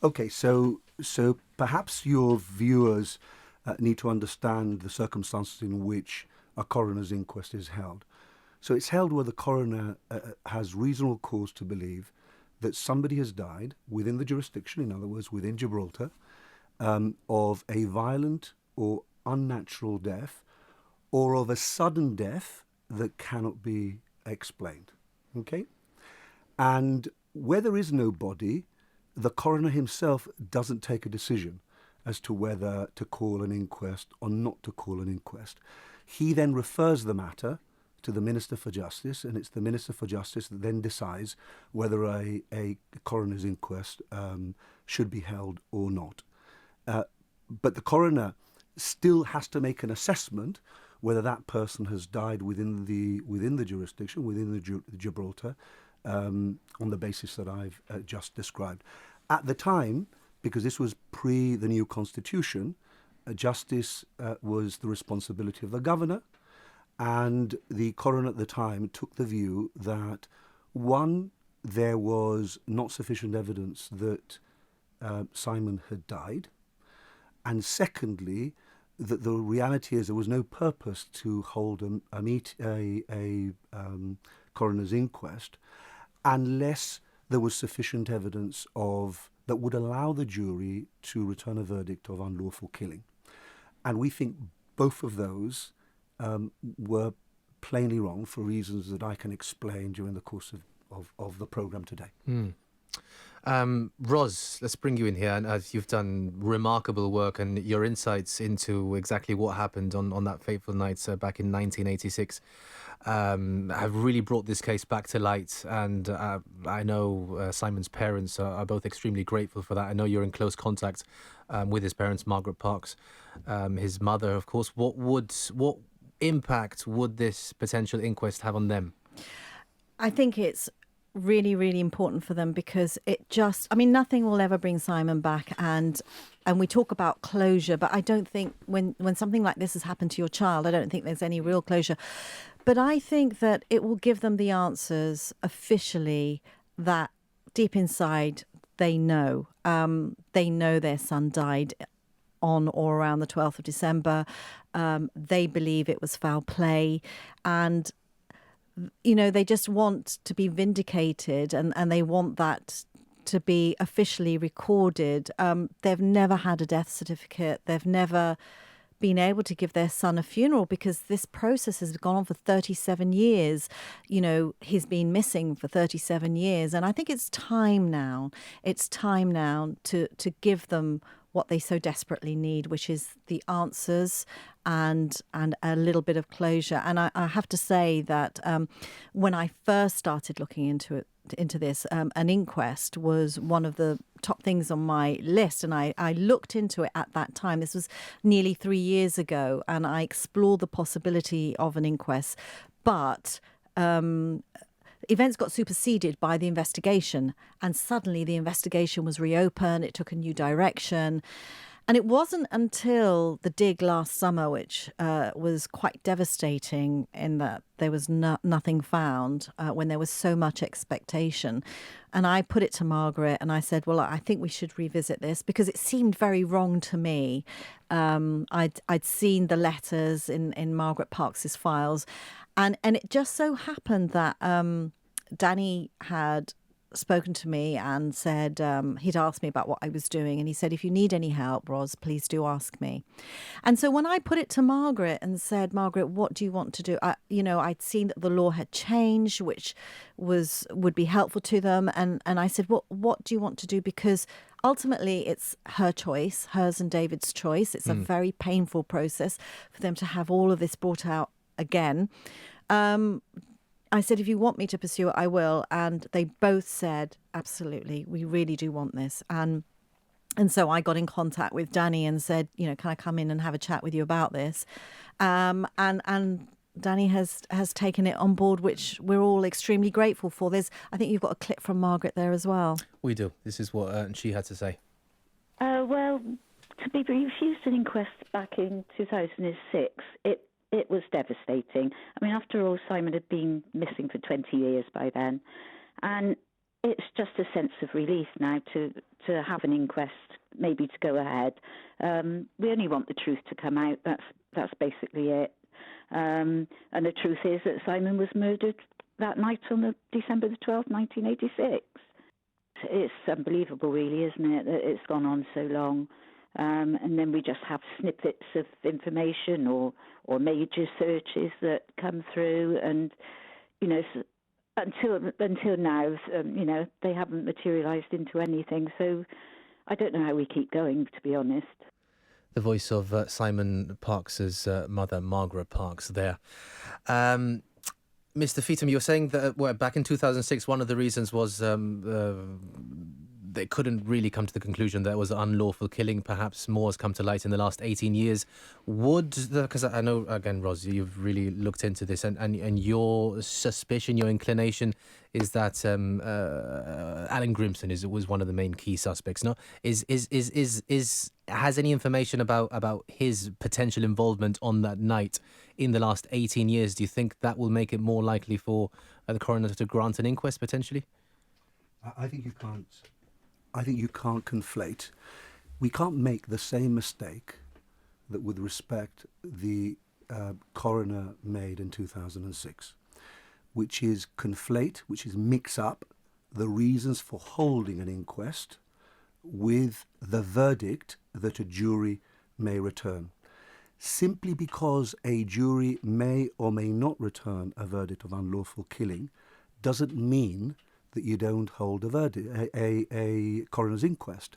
Okay, so perhaps your viewers need to understand the circumstances in which a coroner's inquest is held. So it's held where the coroner has reasonable cause to believe that somebody has died within the jurisdiction, in other words, within Gibraltar, of a violent or unnatural death, or of a sudden death that cannot be explained. Okay? And where there is no body, the coroner himself doesn't take a decision as to whether to call an inquest or not to call an inquest. He then refers the matter to the Minister for Justice, and it's the Minister for Justice that then decides whether a coroner's inquest should be held or not. But the coroner still has to make an assessment whether that person has died within the jurisdiction, within the Gibraltar, on the basis that I've just described. At the time, because this was pre the new constitution, justice was the responsibility of the governor, and the coroner at the time took the view that, one, there was not sufficient evidence that Simon had died, and secondly, that the reality is there was no purpose to hold a coroner's inquest unless there was sufficient evidence that would allow the jury to return a verdict of unlawful killing. And we think both of those were plainly wrong for reasons that I can explain during the course of the programme today. Ros, let's bring you in here. And as you've done remarkable work, and your insights into exactly what happened on that fateful night back in 1986 have really brought this case back to light. And I know Simon's parents are both extremely grateful for that. I know you're in close contact with his parents, Margaret Parkes, his mother, of course. What impact would this potential inquest have on them? I think it's really, really important for them because nothing will ever bring Simon back, and we talk about closure, but I don't think when something like this has happened to your child, I don't think there's any real closure. But I think that it will give them the answers officially that deep inside they know. They know their son died on or around the 12th of December. They believe it was foul play, and they just want to be vindicated, and they want that to be officially recorded. They've never had a death certificate. They've never been able to give their son a funeral because this process has gone on for 37 years. He's been missing for 37 years. And I think it's time now. It's time now to give them what they so desperately need, which is the answers and a little bit of closure. And I have to say that when I first started looking into this, an inquest was one of the top things on my list, and I looked into it at that time. This was nearly 3 years ago, and I explored the possibility of an inquest, but events got superseded by the investigation, and suddenly the investigation was reopened. It took a new direction. And it wasn't until the dig last summer, which was quite devastating in that there was nothing found when there was so much expectation. And I put it to Margaret and I said, well, I think we should revisit this because it seemed very wrong to me. I'd seen the letters in Margaret Parkes' files. And it just so happened that Danny had spoken to me and said he'd asked me about what I was doing, and he said, if you need any help, Ros, please do ask me. And so when I put it to Margaret and said, Margaret, what do you want to do? I'd seen that the law had changed, which would be helpful to them, and I said, what do you want to do? Because ultimately it's her choice, hers and David's choice. It's a very painful process for them to have all of this brought out again. I said, if you want me to pursue it, I will. And they both said, absolutely, we really do want this. And so I got in contact with Danny and said, can I come in and have a chat with you about this? And Danny has taken it on board, which we're all extremely grateful for. I think you've got a clip from Margaret there as well. We do. This is what she had to say. Well, to be refused an inquest back in 2006, it was devastating. I mean, after all, Simon had been missing for 20 years by then. And it's just a sense of relief now to have an inquest, maybe to go ahead. We only want the truth to come out. That's basically it. And the truth is that Simon was murdered that night on December the 12th, 1986. It's unbelievable, really, isn't it, that it's gone on so long. And then we just have snippets of information or major searches that come through, and until now, they haven't materialised into anything. So I don't know how we keep going, to be honest. The voice of Simon Parkes' mother, Margaret Parkes, there. Mr. Feetham, you were saying that back in 2006, one of the reasons was they couldn't really come to the conclusion that it was an unlawful killing. Perhaps more has come to light in the last 18 years. Because I know, again, Ros, you've really looked into this, and your suspicion, your inclination is that Alan Grimson was one of the main key suspects. No, has any information about his potential involvement on that night in the last 18 years? Do you think that will make it more likely for the coroner to grant an inquest potentially? I think you can't. I think you can't conflate. We can't make the same mistake that, with respect, the coroner made in 2006, which is mix up the reasons for holding an inquest with the verdict that a jury may return. Simply because a jury may or may not return a verdict of unlawful killing doesn't mean that you don't hold a coroner's inquest,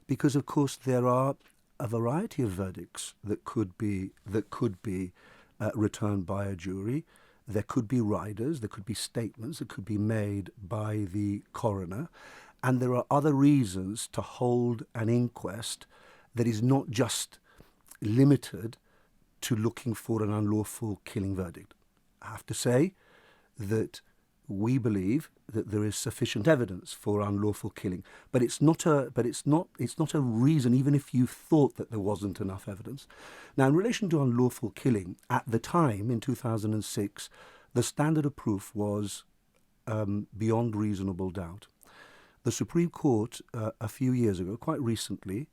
because of course there are a variety of verdicts that could be returned by a jury. There could be riders, there could be statements that could be made by the coroner, and there are other reasons to hold an inquest that is not just limited to looking for an unlawful killing verdict. I have to say that we believe that there is sufficient evidence for unlawful killing, but it's not a reason, even if you thought that there wasn't enough evidence. Now, in relation to unlawful killing, at the time in 2006, the standard of proof was beyond reasonable doubt. The Supreme Court a few years ago, quite recently,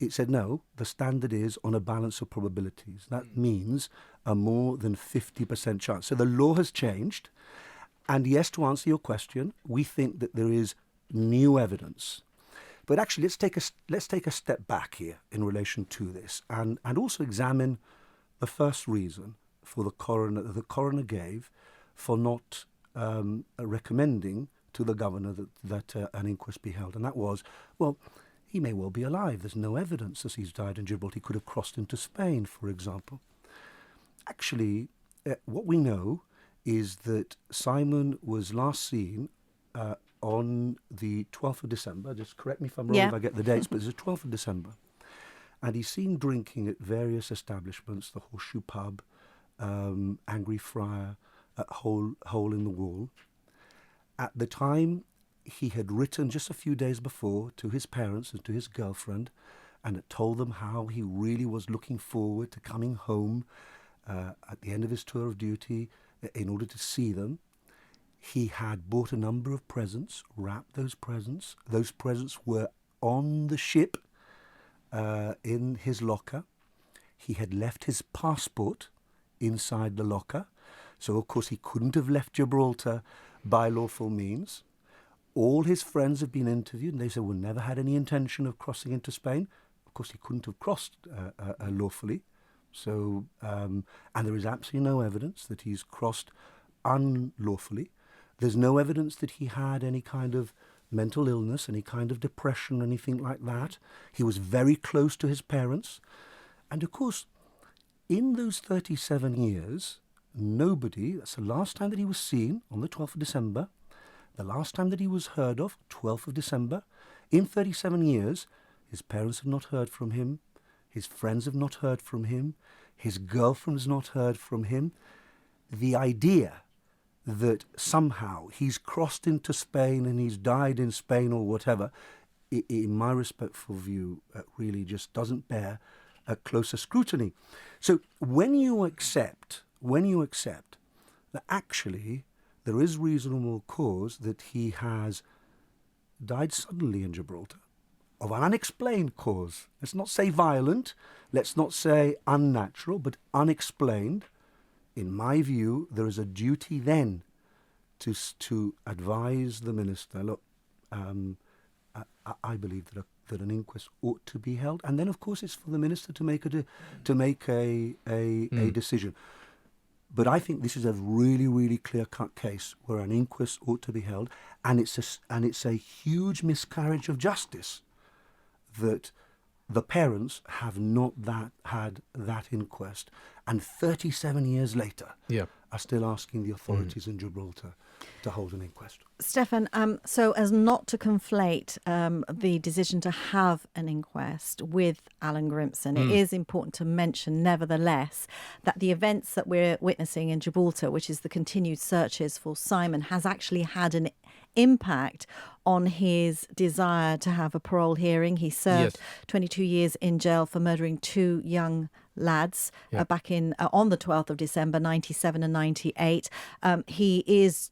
it said no, the standard is on a balance of probabilities. That means a more than 50% chance. So the law has changed. And yes, to answer your question, we think that there is new evidence. But actually, let's take a step back here in relation to this, and also examine the first reason for the coroner gave for not recommending to the governor that an inquest be held. And that was, well, he may well be alive. There's no evidence that he's died in Gibraltar. He could have crossed into Spain, for example. Actually, what we know is that Simon was last seen on the 12th of December. Just correct me if I'm wrong if I get the dates, but it's the 12th of December. And he's seen drinking at various establishments, the Horseshoe Pub, Angry Friar, Hole in the Wall. At the time, he had written just a few days before to his parents and to his girlfriend, and had told them how he really was looking forward to coming home at the end of his tour of duty in order to see them. He had bought a number of presents, wrapped those presents. Those presents were on the ship in his locker. He had left his passport inside the locker. So, of course, he couldn't have left Gibraltar by lawful means. All his friends have been interviewed, and they said, well, never had any intention of crossing into Spain. Of course, he couldn't have crossed lawfully. So, and there is absolutely no evidence that he's crossed unlawfully. There's no evidence that he had any kind of mental illness, any kind of depression, anything like that. He was very close to his parents. And of course, in those 37 years, that's the last time that he was seen on the 12th of December, the last time that he was heard of, 12th of December. In 37 years, his parents have not heard from him. His friends have not heard from him. His girlfriend has not heard from him. The idea that somehow he's crossed into Spain and he's died in Spain or whatever, in my respectful view, really just doesn't bear a closer scrutiny. So when you accept that actually there is reasonable cause that he has died suddenly in Gibraltar of an unexplained cause. Let's not say violent, let's not say unnatural, but unexplained. In my view, there is a duty then to advise the minister, look, I believe that an inquest ought to be held, and then of course it's for the minister to make a decision. But I think this is a really, really clear-cut case where an inquest ought to be held, and it's a huge miscarriage of justice that the parents have not had that inquest, and 37 years later are still asking the authorities in Gibraltar to hold an inquest. Stefan, so as not to conflate the decision to have an inquest with Alan Grimson, it is important to mention, nevertheless, that the events that we're witnessing in Gibraltar, which is the continued searches for Simon, has actually had an impact on his desire to have a parole hearing. He served 22 years in jail for murdering two young lads back in on the 12th of December 97 and 98. He's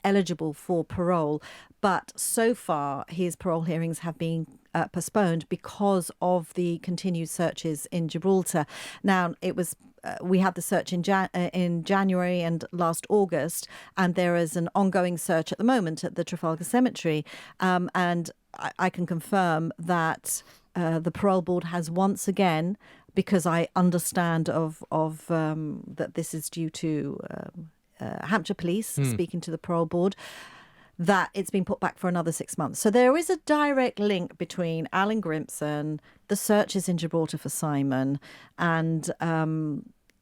eligible for parole, but so far his parole hearings have been postponed because of the continued searches in Gibraltar. Now, it was we had the search in January and last August, and there is an ongoing search at the moment at the Trafalgar Cemetery, and I can confirm that the parole board has once again, because I understand that this is due to Hampshire Police speaking to the parole board, that it's been put back for another 6 months. So there is a direct link between Alan Grimson, the searches in Gibraltar for Simon, and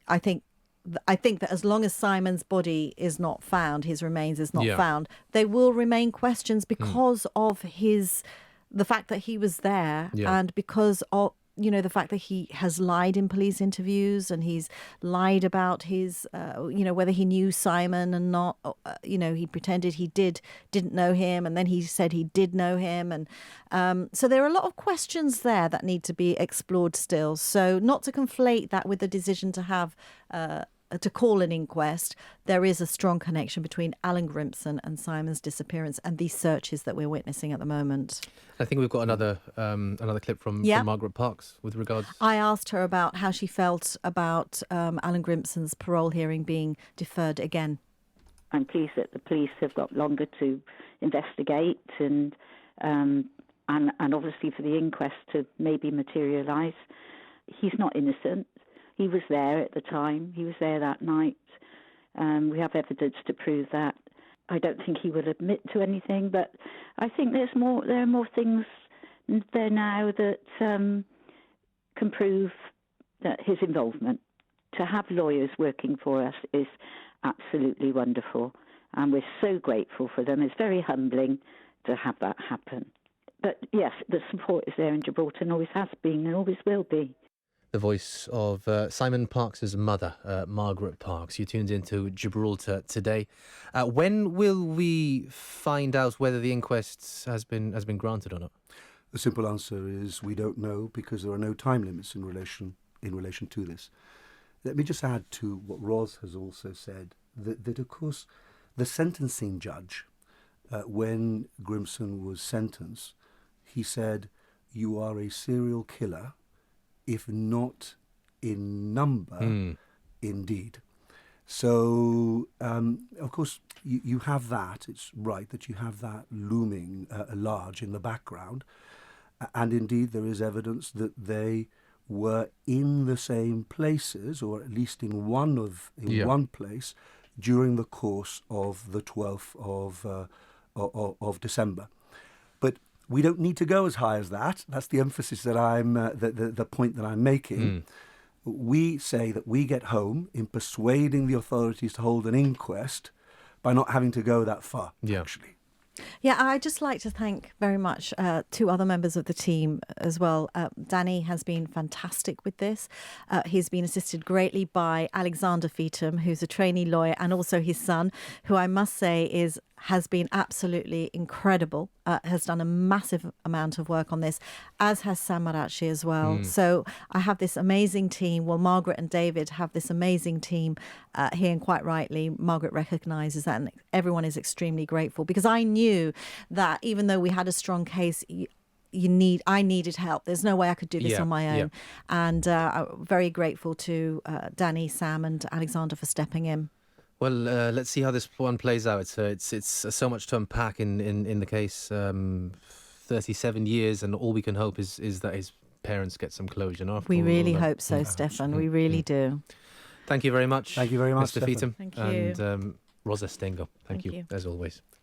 I think that as long as Simon's body is not found, his remains is not found, there will remain questions because of the fact that he was there, and because of the fact that he has lied in police interviews, and he's lied about his whether he knew Simon and not. He pretended he didn't know him, and then he said he did know him, and so there are a lot of questions there that need to be explored still. So not to conflate that with the decision to have to call an inquest. There is a strong connection between Alan Grimson and Simon's disappearance and these searches that we're witnessing at the moment. I think we've got another clip from Margaret Parkes with regards. I asked her about how she felt about Alan Grimson's parole hearing being deferred again. I'm pleased that the police have got longer to investigate and obviously for the inquest to maybe materialise. He's not innocent. He was there at the time. He was there that night. We have evidence to prove that. I don't think he will admit to anything, but I think there are more things there now that can prove that his involvement. To have lawyers working for us is absolutely wonderful, and we're so grateful for them. It's very humbling to have that happen. But yes, the support is there in Gibraltar and always has been and always will be. The voice of Simon Parkes' mother, Margaret Parkes. You tuned into Gibraltar Today. When will we find out whether the inquest has been granted or not? The simple answer is we don't know, because there are no time limits in relation to this. Let me just add to what Ros has also said, that of course the sentencing judge, when Grimson was sentenced, he said, "You are a serial killer, if not in number, indeed." So, of course, you have that. It's right that you have that looming large in the background. And indeed, there is evidence that they were in the same places, or at least in one place, during the course of the 12th of December. But we don't need to go as high as that. That's the emphasis that the point that I'm making. We say that we get home in persuading the authorities to hold an inquest by not having to go that far, actually. Yeah, I'd just like to thank very much two other members of the team as well. Danny has been fantastic with this. He's been assisted greatly by Alexander Feetham, who's a trainee lawyer, and also his son, who I must say has been absolutely incredible, has done a massive amount of work on this, as has Sam Marachi as well. So I have this amazing team. Well, Margaret and David have this amazing team here, and quite rightly, Margaret recognises that, and everyone is extremely grateful, because I knew that even though we had a strong case, I needed help. There's no way I could do this on my own. And I'm very grateful to Danny, Sam and Alexander for stepping in. Well, let's see how this one plays out. It's so much to unpack in the case. 37 years, and all we can hope is that his parents get some closure. No? We really hope so, Stefan. We really do. Thank you very much. Thank you very much, Mr. Feetham. Thank you. And Ros Astengo. Thank you, as always.